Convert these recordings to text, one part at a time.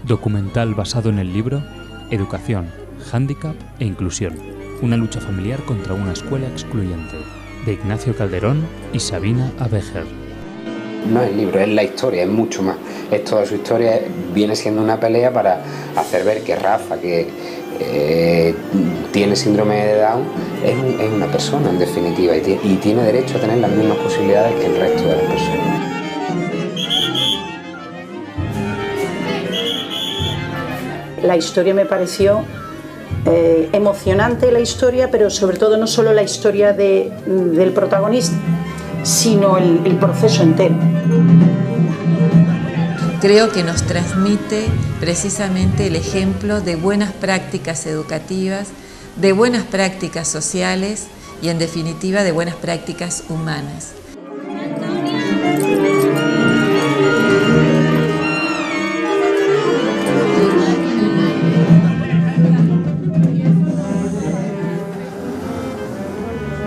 Documental basado en el libro Educación, Hándicap e Inclusión. Una lucha familiar contra una escuela excluyente, de Ignacio Calderón y Sabina Abejer. No es el libro, es la historia, es mucho más. Es toda su historia, viene siendo una pelea para hacer ver que Rafa, que tiene síndrome de Down, es una persona en definitiva y tiene derecho a tener las mismas posibilidades que el resto de las personas. La historia me pareció emocionante, la historia, pero sobre todo no solo la historia del protagonista, sino el proceso entero. Creo que nos transmite precisamente el ejemplo de buenas prácticas educativas, de buenas prácticas sociales y en definitiva de buenas prácticas humanas.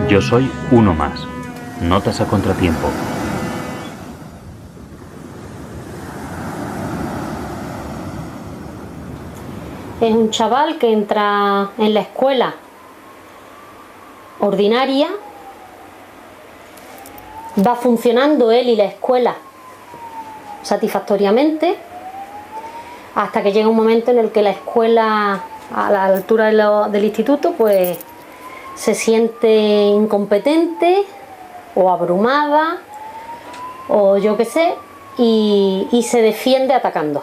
Yo soy uno más. Notas a contratiempo. Es un chaval que entra en la escuela ordinaria, va funcionando él y la escuela satisfactoriamente, hasta que llega un momento en el que la escuela, a la altura del instituto, pues se siente incompetente o abrumada o yo qué sé, y se defiende atacando.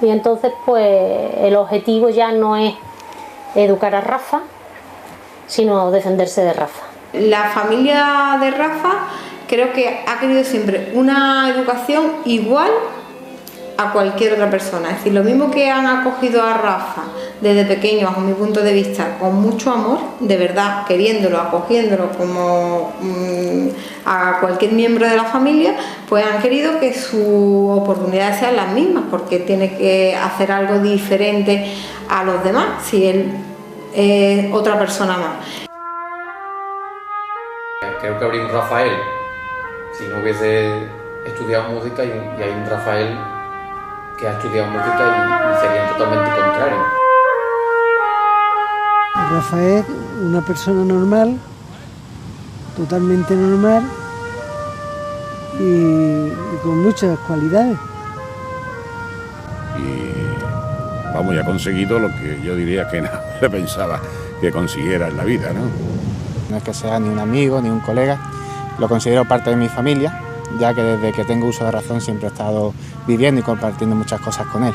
Y entonces pues el objetivo ya no es educar a Rafa, sino defenderse de Rafa. La familia de Rafa creo que ha querido siempre una educación igual a cualquier otra persona. Es decir, lo mismo que han acogido a Rafa desde pequeño, bajo mi punto de vista, con mucho amor, de verdad, queriéndolo, acogiéndolo como a cualquier miembro de la familia, pues han querido que sus oportunidades sean las mismas, porque tiene que hacer algo diferente a los demás, si él es otra persona más. Creo que habría un Rafael, si no hubiese estudiado música, y hay un Rafael que ha estudiado música y serían totalmente contrarios. Rafael, una persona normal, totalmente normal y con muchas cualidades. Y vamos, ya ha conseguido lo que yo diría que nadie pensaba que consiguiera en la vida, ¿no? No es que sea ni un amigo ni un colega, lo considero parte de mi familia, ya que desde que tengo uso de razón siempre he estado viviendo y compartiendo muchas cosas con él.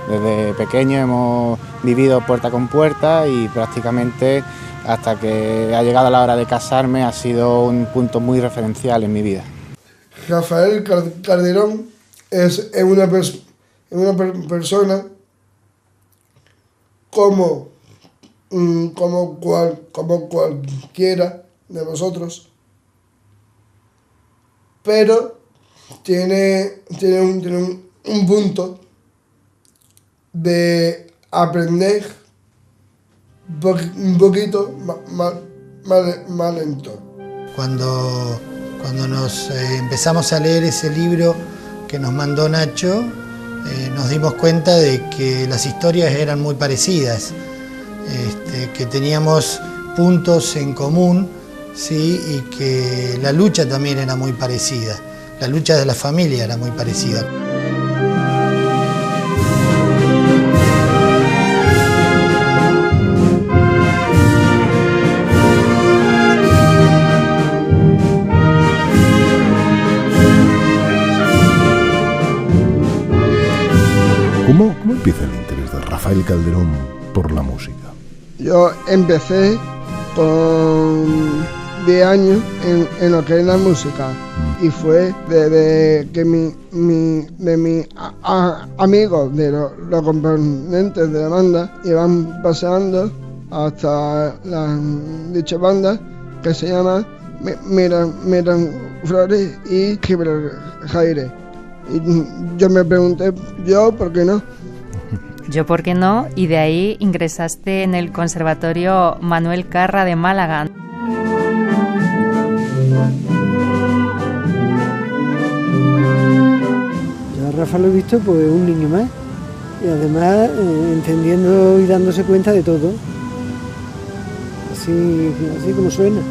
Desde pequeño hemos vivido puerta con puerta y prácticamente hasta que ha llegado la hora de casarme ha sido un punto muy referencial en mi vida. Rafael Calderón es una persona como cualquiera de vosotros, pero tiene un punto de aprender un poquito más lento. Cuando nos empezamos a leer ese libro que nos mandó Nacho, nos dimos cuenta de que las historias eran muy parecidas, que teníamos puntos en común, ¿sí? Y que la lucha también era muy parecida, la lucha de la familia era muy parecida. ¿Cómo empieza el interés de Rafael Calderón por la música? Yo empecé con 10 años en lo que es la música y fue desde que mis amigos de los componentes de la banda iban paseando hasta la dicha banda que se llama Miran Flores y Jaire. Y yo me pregunté, ¿por qué no? Yo, ¿por qué no? Y de ahí ingresaste en el Conservatorio Manuel Carra de Málaga. Yo a Rafa lo he visto pues un niño más, y además entendiendo y dándose cuenta de todo. Así como suena,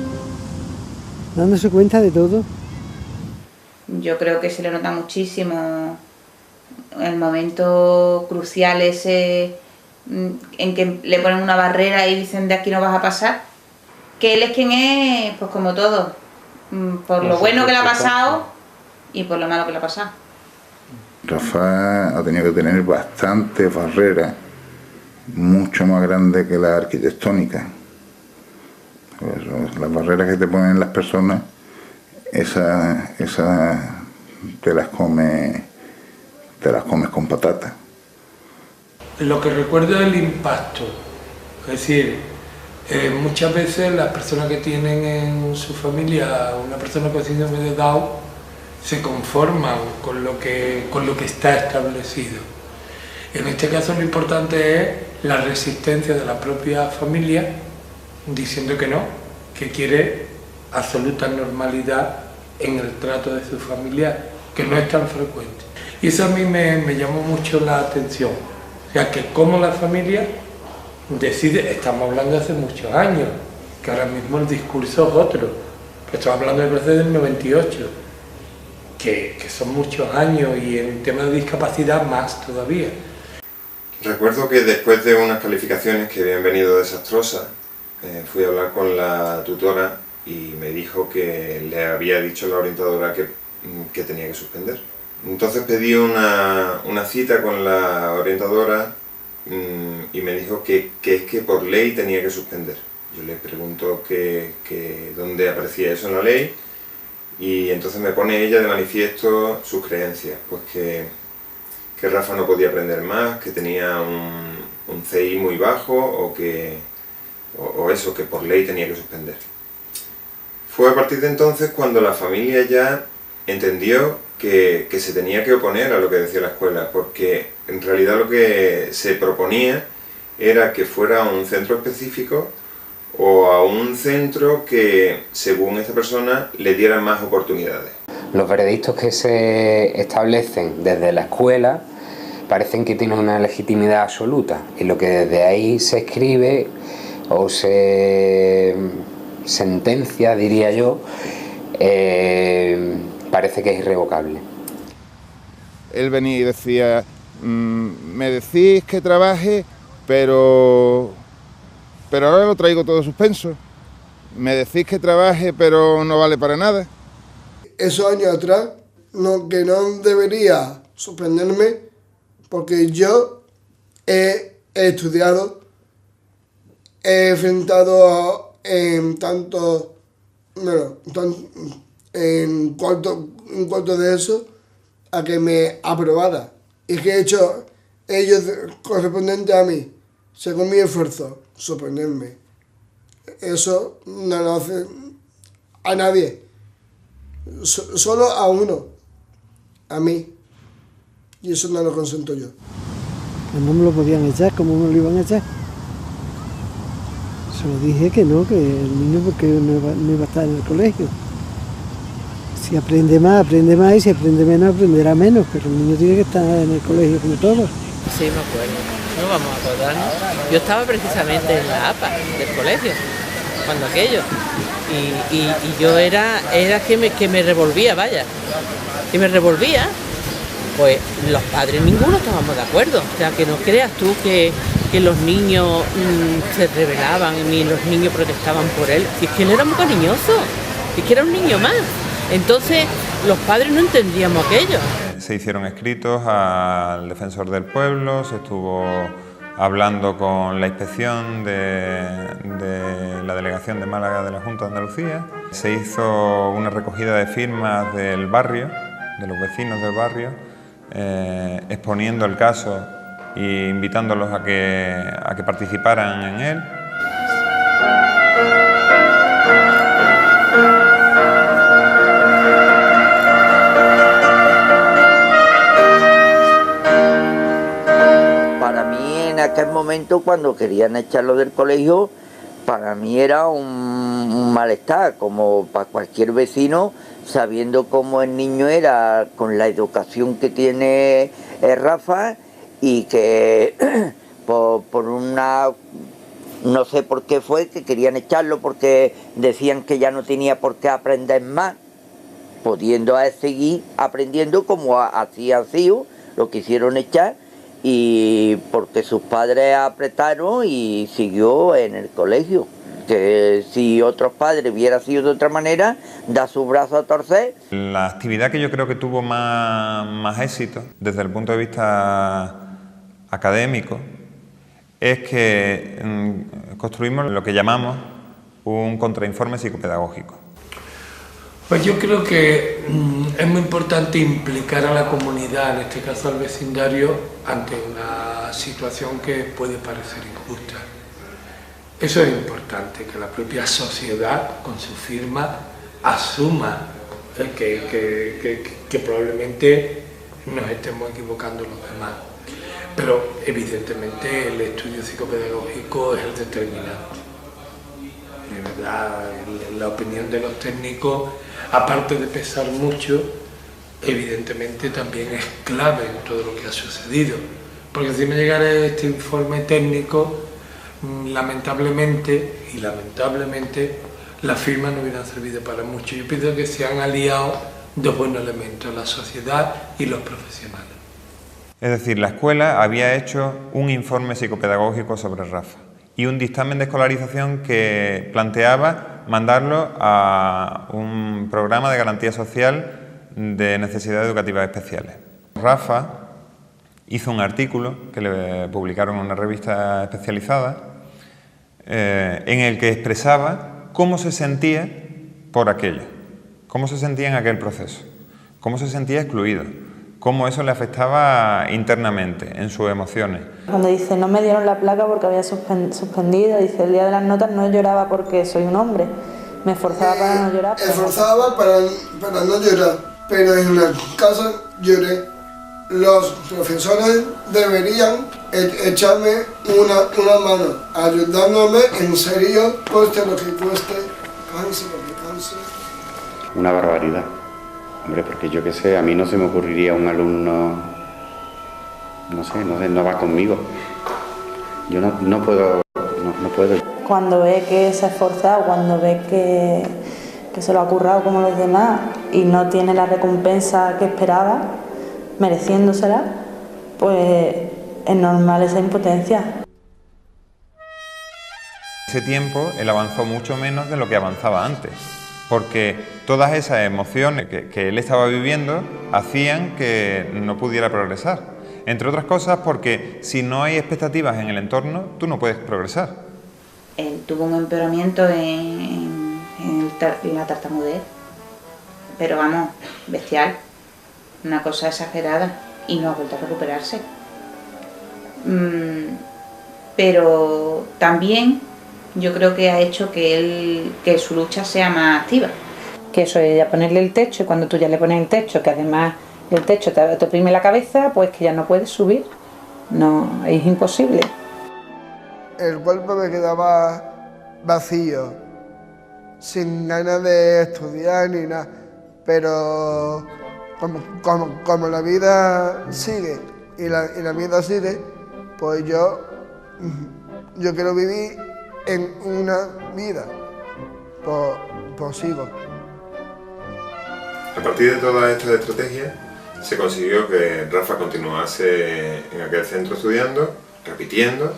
dándose cuenta de todo. Yo creo que se le nota muchísimo el momento crucial ese en que le ponen una barrera y dicen de aquí no vas a pasar, que él es quien es, pues como todo, por lo bueno que le ha pasado y por lo malo que le ha pasado. Rafa ha tenido que tener bastantes barreras, mucho más grandes que las arquitectónicas. Pues las barreras que te ponen las personas, esas te las comes con patata. Lo que recuerdo es el impacto, es decir, muchas veces las personas que tienen en su familia una persona con síndrome de Down se conforman con lo que está establecido. En este caso lo importante es la resistencia de la propia familia diciendo que no, que quiere absoluta normalidad en el trato de su familiar, que no es tan frecuente. Y eso a mí me llamó mucho la atención. O sea, que como la familia decide, estamos hablando de hace muchos años, que ahora mismo el discurso es otro, que estamos hablando de proceso del 98, que son muchos años y en tema de discapacidad más todavía. Recuerdo que después de unas calificaciones que habían venido desastrosas, fui a hablar con la tutora y me dijo que le había dicho la orientadora que tenía que suspender. Entonces pedí una cita con la orientadora y me dijo que es que por ley tenía que suspender. Yo le pregunto que dónde aparecía eso en la ley y entonces me pone ella de manifiesto sus creencias, pues que Rafa no podía aprender más, que tenía un CI muy bajo o eso, que por ley tenía que suspender. Fue a partir de entonces cuando la familia ya entendió que se tenía que oponer a lo que decía la escuela, porque en realidad lo que se proponía era que fuera a un centro específico o a un centro que, según esta persona, le diera más oportunidades. Los veredictos que se establecen desde la escuela parecen que tienen una legitimidad absoluta y lo que desde ahí se escribe o se sentencia, diría yo, parece que es irrevocable. Él venía y decía, me decís que trabaje, pero ahora lo traigo todo suspenso. Me decís que trabaje, pero no vale para nada. Esos años atrás, que no debería sorprenderme, porque yo he estudiado, he enfrentado en cuarto de eso a que me aprobara y que he hecho ellos correspondiente a mí, según mi esfuerzo, sorprenderme. Eso no lo hace a nadie, solo a uno, a mí, y eso no lo consiento yo. No me lo podían echar, ¿cómo me lo iban a echar? Se lo dije que no, que el niño porque no iba a estar en el colegio. Si aprende más y si aprende menos, aprenderá menos, pero el niño tiene que estar en el colegio como todos. Sí, me acuerdo, no vamos a acordarnos. Yo estaba precisamente en la APA del colegio, cuando aquello, y yo era que me revolvía, vaya, que me revolvía. Pues los padres ninguno estábamos de acuerdo, o sea, que no creas tú que los niños se rebelaban ni los niños protestaban por él, es que él era muy cariñoso, es que era un niño más, entonces los padres no entendíamos aquello. Se hicieron escritos al defensor del pueblo, se estuvo hablando con la inspección de la delegación de Málaga de la Junta de Andalucía, se hizo una recogida de firmas del barrio, de los vecinos del barrio, exponiendo el caso e invitándolos a que participaran en él. Para mí en aquel momento cuando querían echarlo del colegio, para mí era un malestar, como para cualquier vecino, sabiendo cómo el niño era, con la educación que tiene Rafa y que por una... no sé por qué fue, que querían echarlo porque decían que ya no tenía por qué aprender más, pudiendo seguir aprendiendo como así ha sido, lo quisieron echar, y porque sus padres apretaron y siguió en el colegio. Que si otros padres hubiera sido de otra manera, da su brazo a torcer. La actividad que yo creo que tuvo más éxito desde el punto de vista académico es que construimos lo que llamamos un contrainforme psicopedagógico. Pues yo creo que es muy importante implicar a la comunidad, en este caso al vecindario, ante una situación que puede parecer injusta. Eso es importante, que la propia sociedad, con su firma, asuma que probablemente nos estemos equivocando los demás. Pero evidentemente el estudio psicopedagógico es el determinante. De verdad, la opinión de los técnicos, aparte de pesar mucho, evidentemente también es clave en todo lo que ha sucedido. Porque si me llegara este informe técnico, lamentablemente las firmas no hubieran servido para mucho. Yo pienso que se han aliado dos buenos elementos, la sociedad y los profesionales. Es decir, la escuela había hecho un informe psicopedagógico sobre Rafa y un dictamen de escolarización que planteaba mandarlo a un programa de garantía social de necesidades educativas especiales. Rafa hizo un artículo que le publicaron en una revista especializada en el que expresaba cómo se sentía por aquello, cómo se sentía en aquel proceso, cómo se sentía excluido, cómo eso le afectaba internamente, en sus emociones. Cuando dice, no me dieron la placa porque había suspendido, dice, el día de las notas no lloraba porque soy un hombre, me esforzaba para no llorar. Me esforzaba para no llorar, pero en el caso lloré. Los profesores deberían echarme una mano, ayudándome en serio, cueste lo que cueste, canse lo que canse. Una barbaridad. Hombre, porque yo qué sé, a mí no se me ocurriría un alumno, no va conmigo. Yo no puedo. Cuando ve que se ha esforzado, cuando ve que se lo ha currado como los demás y no tiene la recompensa que esperaba, mereciéndosela, pues es normal esa impotencia. En ese tiempo él avanzó mucho menos de lo que avanzaba antes, porque todas esas emociones que él estaba viviendo hacían que no pudiera progresar. Entre otras cosas porque si no hay expectativas en el entorno, tú no puedes progresar. Él tuvo un empeoramiento en la tartamudez, pero vamos, bestial. Una cosa exagerada y no ha vuelto a recuperarse. Pero también yo creo que ha hecho que su lucha sea más activa. Que eso es ya ponerle el techo, y cuando tú ya le pones el techo, que además el techo te oprime la cabeza, pues que ya no puedes subir. No, es imposible. El cuerpo me quedaba vacío, sin ganas de estudiar ni nada, pero como la vida sigue y la vida sigue, pues yo quiero vivir en una vida, pues sigo. A partir de todas estas estrategias se consiguió que Rafa continuase en aquel centro estudiando, repitiendo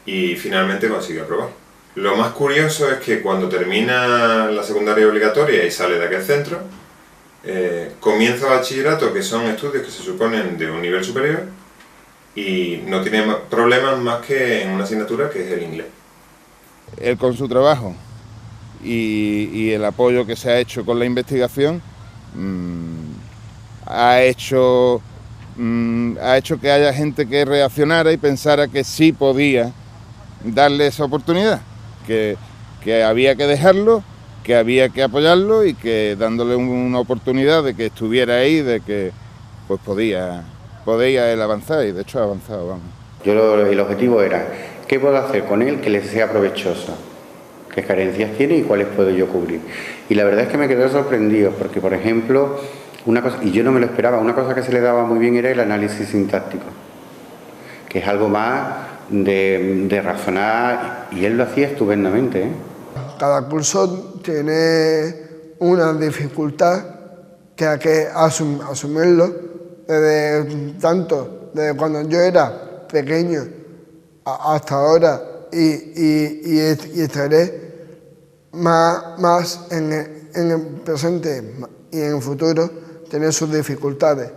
y finalmente consiguió aprobar. Lo más curioso es que cuando termina la secundaria obligatoria y sale de aquel centro, comienza bachillerato, que son estudios que se suponen de un nivel superior, y no tiene problemas más que en una asignatura que es el inglés. Él con su trabajo y el apoyo que se ha hecho con la investigación ha hecho que haya gente que reaccionara y pensara que sí podía darle esa oportunidad, que había que dejarlo, que había que apoyarlo y que dándole una oportunidad de que estuviera ahí, de que pues podía él avanzar, y de hecho ha avanzado, vamos. El objetivo era, ¿qué puedo hacer con él que le sea provechoso? ¿Qué carencias tiene y cuáles puedo yo cubrir? Y la verdad es que me quedé sorprendido, porque por ejemplo, una cosa, y yo no me lo esperaba, una cosa que se le daba muy bien era el análisis sintáctico. que es algo más de razonar, y él lo hacía estupendamente, ¿eh? Cada curso tiene una dificultad que hay que asumirlo desde cuando yo era pequeño hasta ahora, y estaré más en el presente y en el futuro, tener sus dificultades,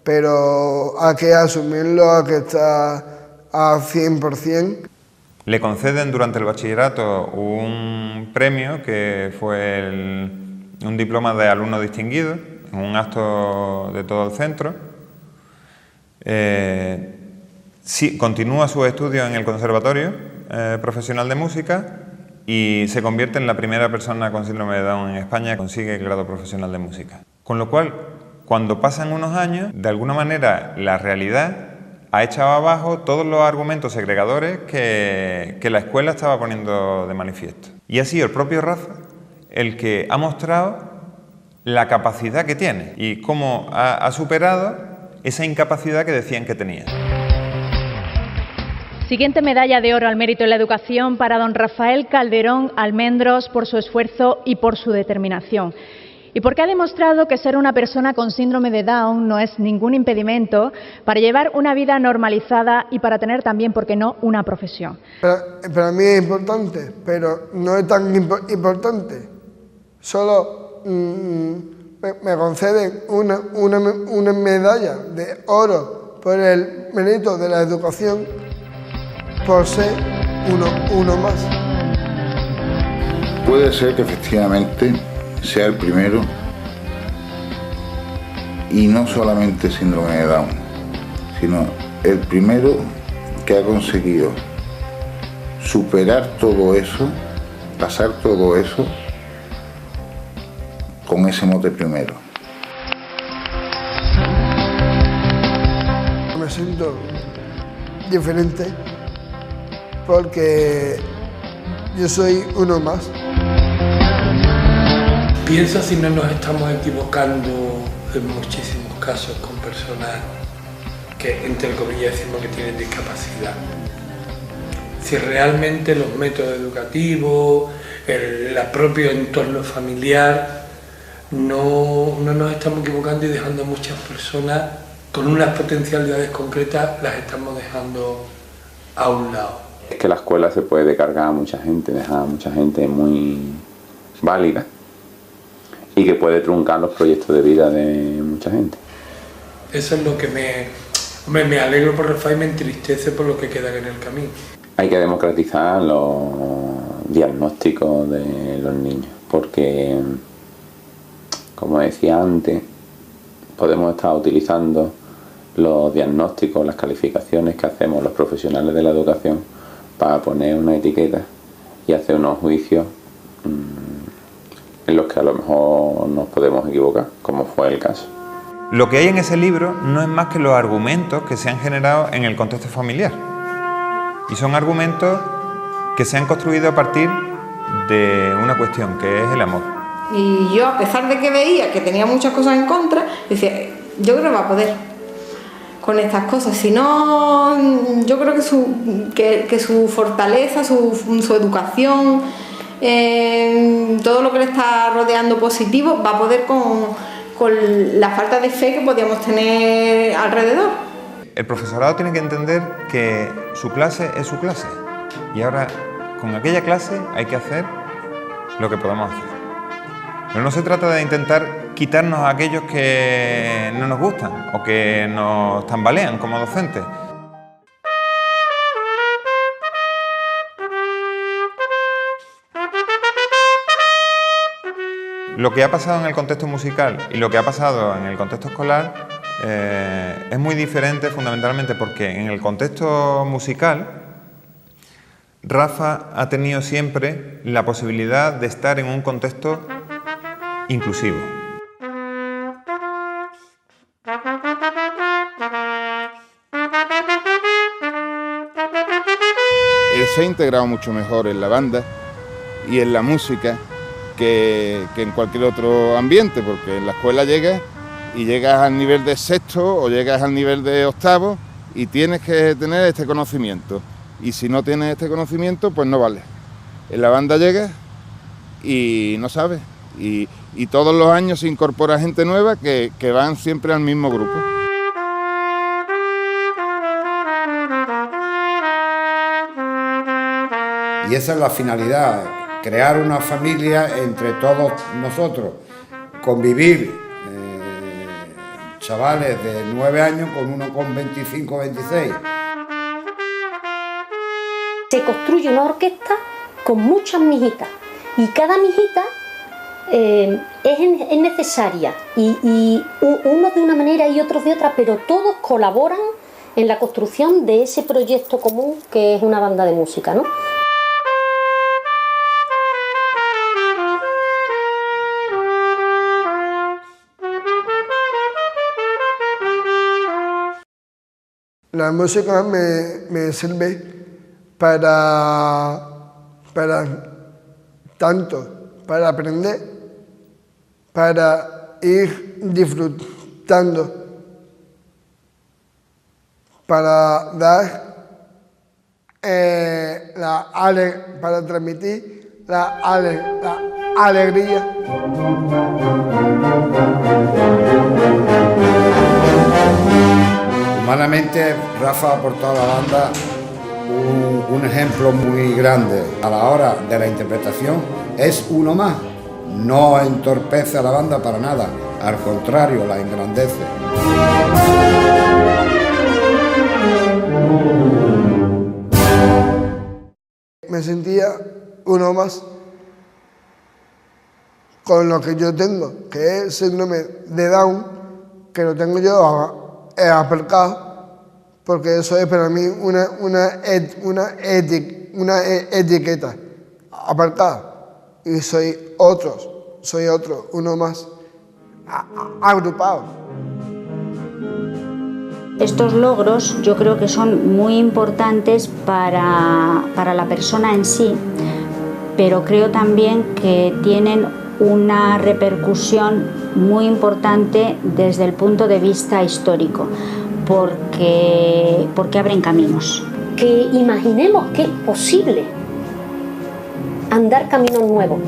pero hay que asumirlo, hay que estar al 100%. Le conceden durante el bachillerato un premio que fue un diploma de alumno distinguido, en un acto de todo el centro. Sí, continúa sus estudios en el Conservatorio Profesional de Música y se convierte en la primera persona con síndrome de Down en España que consigue el grado profesional de música. Con lo cual, cuando pasan unos años, de alguna manera la realidad ha echado abajo todos los argumentos segregadores que la escuela estaba poniendo de manifiesto. Y ha sido el propio Rafa el que ha mostrado la capacidad que tiene y cómo ha superado esa incapacidad que decían que tenía. Siguiente medalla de oro al mérito en la educación para don Rafael Calderón Almendros por su esfuerzo y por su determinación. Y porque ha demostrado que ser una persona con síndrome de Down no es ningún impedimento para llevar una vida normalizada y para tener también, ¿por qué no?, una profesión. Para mí es importante, pero no es tan importante. Solo me conceden una medalla de oro por el mérito de la educación, por ser uno más. Puede ser que efectivamente sea el primero, y no solamente síndrome de Down, sino el primero que ha conseguido superar todo eso, pasar todo eso con ese mote primero. Me siento diferente porque yo soy uno más. Pienso si no nos estamos equivocando en muchísimos casos con personas que, entre comillas, decimos que tienen discapacidad. Si realmente los métodos educativos, el propio entorno familiar, no nos estamos equivocando y dejando a muchas personas con unas potencialidades concretas, las estamos dejando a un lado. Es que la escuela se puede cargar a mucha gente, dejar a mucha gente muy válida, y que puede truncar los proyectos de vida de mucha gente. Eso es lo que me alegro por Rafa y me entristece por lo que queda en el camino. Hay que democratizar los diagnósticos de los niños, porque, como decía antes, podemos estar utilizando los diagnósticos, las calificaciones que hacemos los profesionales de la educación para poner una etiqueta y hacer unos juicios en los que a lo mejor nos podemos equivocar, como fue el caso. Lo que hay en ese libro no es más que los argumentos que se han generado en el contexto familiar. Y son argumentos que se han construido a partir de una cuestión, que es el amor. Y yo, a pesar de que veía que tenía muchas cosas en contra, decía, yo creo que va a poder con estas cosas. Si no, yo creo que su fortaleza, su educación, todo lo que le está rodeando positivo, va a poder con la falta de fe que podíamos tener alrededor. El profesorado tiene que entender que su clase es su clase, y ahora con aquella clase hay que hacer lo que podamos hacer. Pero no se trata de intentar quitarnos a aquellos que no nos gustan o que nos tambalean como docentes. Lo que ha pasado en el contexto musical y lo que ha pasado en el contexto escolar es muy diferente, fundamentalmente porque en el contexto musical Rafa ha tenido siempre la posibilidad de estar en un contexto inclusivo. Él se ha integrado mucho mejor en la banda y en la música que en cualquier otro ambiente, porque en la escuela llegas al nivel de sexto o llegas al nivel de octavo y tienes que tener este conocimiento. Y si no tienes este conocimiento, pues no vale. En la banda llegas y no sabes. Y todos los años se incorpora gente nueva que van siempre al mismo grupo. Y esa es la finalidad, crear una familia entre todos nosotros, convivir chavales de 9 años con uno con 25, 26. Se construye una orquesta con muchas mijitas y cada mijita es necesaria y unos de una manera y otros de otra, pero todos colaboran en la construcción de ese proyecto común que es una banda de música, ¿no? La música me sirve para aprender, para ir disfrutando, para dar para transmitir la alegría. Humanamente, Rafa ha aportado a la banda un ejemplo muy grande. A la hora de la interpretación es uno más. No entorpece a la banda para nada, al contrario, la engrandece. Me sentía uno más con lo que yo tengo, que es el síndrome de Down, que lo tengo yo aparcado, porque eso es para mí una etiqueta aparcada, y soy otro, uno más, agrupado. Estos logros yo creo que son muy importantes para la persona en sí, pero creo también que tienen una repercusión muy importante desde el punto de vista histórico, porque abren caminos. Que imaginemos que es posible andar caminos nuevos.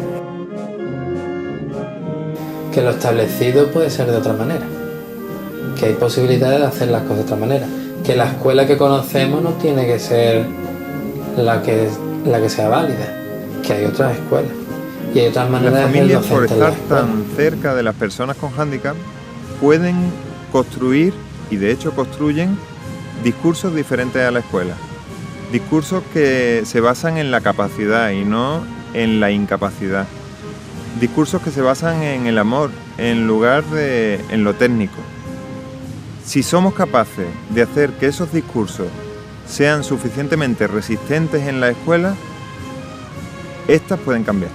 Que lo establecido puede ser de otra manera, que hay posibilidades de hacer las cosas de otra manera, que la escuela que conocemos no tiene que ser la que sea válida, que hay otras escuelas. Y hay otras maneras Las de familias, por hacerlo estar tan cerca de las personas con hándicap, pueden construir, y de hecho construyen, discursos diferentes a la escuela. Discursos que se basan en la capacidad y no en la incapacidad. Discursos que se basan en el amor, en lugar de en lo técnico. Si somos capaces de hacer que esos discursos sean suficientemente resistentes en la escuela, estas pueden cambiar.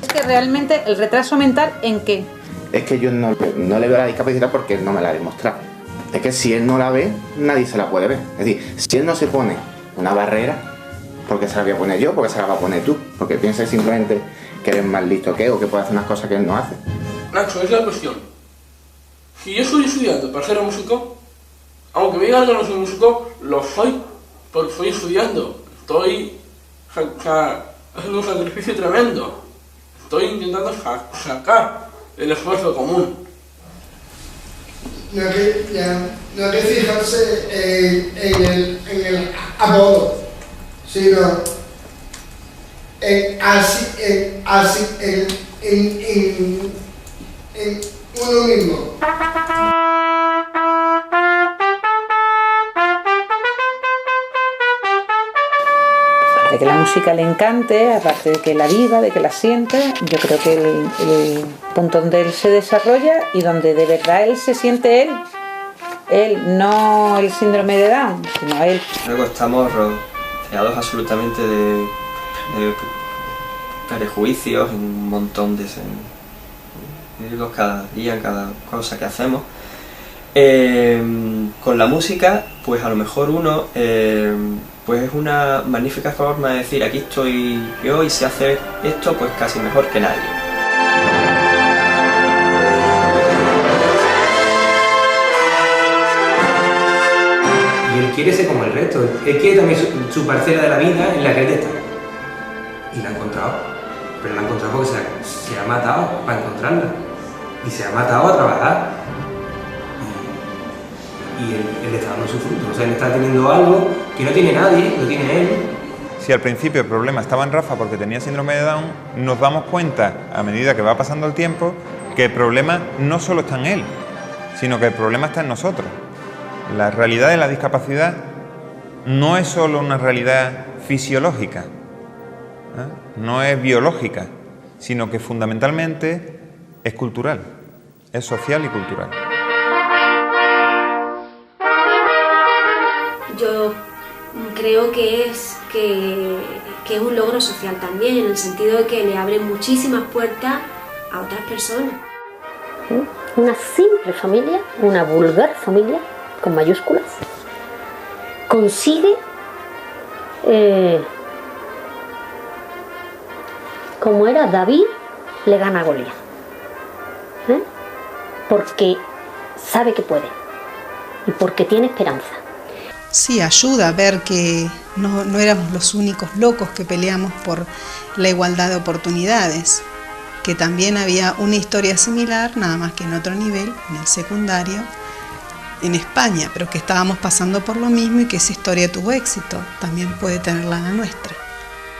Es que realmente el retraso mental, ¿en qué? Es que yo no le veo la discapacidad porque él no me la ha demostrado. Es que si él no la ve, nadie se la puede ver. Es decir, si él no se pone una barrera, ¿por qué se la voy a poner yo? ¿Por qué se la va a poner tú? Porque piensa simplemente que eres más listo que él o que puede hacer unas cosas que él no hace. Nacho, es la cuestión. Si yo estoy estudiando para ser músico, aunque me digan que no soy músico, lo soy, porque estoy estudiando. Estoy haciendo un sacrificio tremendo. Estoy intentando sacar el esfuerzo común. No hay que fijarse en el apodo, sino en uno mismo. De que la música le encante, aparte de que la viva, de que la sienta, yo creo que el punto donde él se desarrolla y donde de verdad él se siente él, no el síndrome de Down, sino él. Luego estamos rodeados absolutamente de prejuicios, un montón de sentidos cada día, en cada cosa que hacemos. Con la música, pues a lo mejor uno pues es una magnífica forma de decir aquí estoy yo y sé hacer esto pues casi mejor que nadie. Y él quiere ser como el resto, él quiere también su parcela de la vida en la que él está. Y la ha encontrado, pero la ha encontrado porque se ha matado para encontrarla. Y se ha matado a trabajar. Y él está dando su fruto, o sea, él está teniendo algo que no tiene nadie, lo tiene él. Si al principio el problema estaba en Rafa porque tenía síndrome de Down, nos damos cuenta, a medida que va pasando el tiempo, que el problema no solo está en él, sino que el problema está en nosotros. La realidad de la discapacidad no es solo una realidad fisiológica, no es biológica, sino que fundamentalmente es cultural, es social y cultural. Yo creo que es un logro social también, en el sentido de que le abre muchísimas puertas a otras personas. Una simple familia, una vulgar familia, con mayúsculas, consigue, como era David, le gana a Goliat. Porque sabe que puede y porque tiene esperanza. Sí, ayuda a ver que no éramos los únicos locos que peleamos por la igualdad de oportunidades, que también había una historia similar, nada más que en otro nivel, en el secundario, en España, pero que estábamos pasando por lo mismo y que esa historia tuvo éxito, también puede tenerla la nuestra.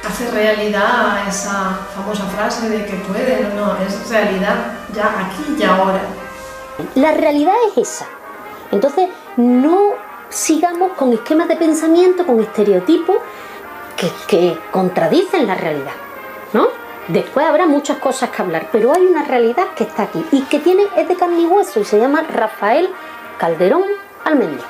Hace realidad esa famosa frase de que puede, no, es realidad ya aquí y ahora. La realidad es esa. Entonces, no sigamos con esquemas de pensamiento, con estereotipos que contradicen la realidad, ¿no? Después habrá muchas cosas que hablar, pero hay una realidad que está aquí y que es de carne y hueso y se llama Rafael Calderón Almendros.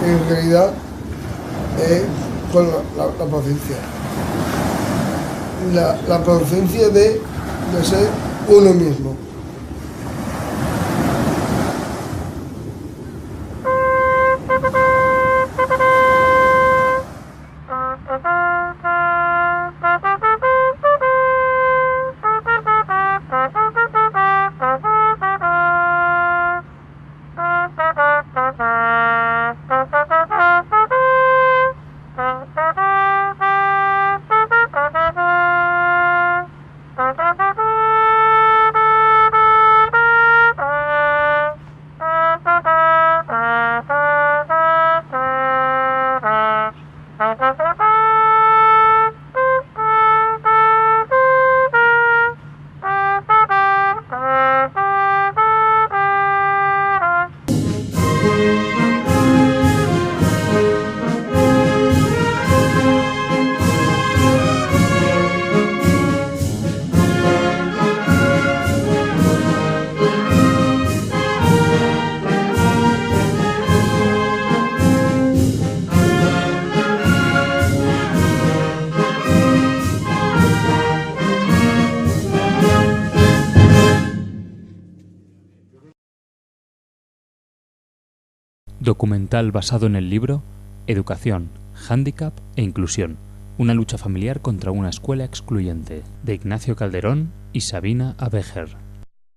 En realidad es con la paciencia. La paciencia de ser uno mismo. Documental basado en el libro Educación, Hándicap e Inclusión. Una lucha familiar contra una escuela excluyente, de Ignacio Calderón y Sabina Abejer.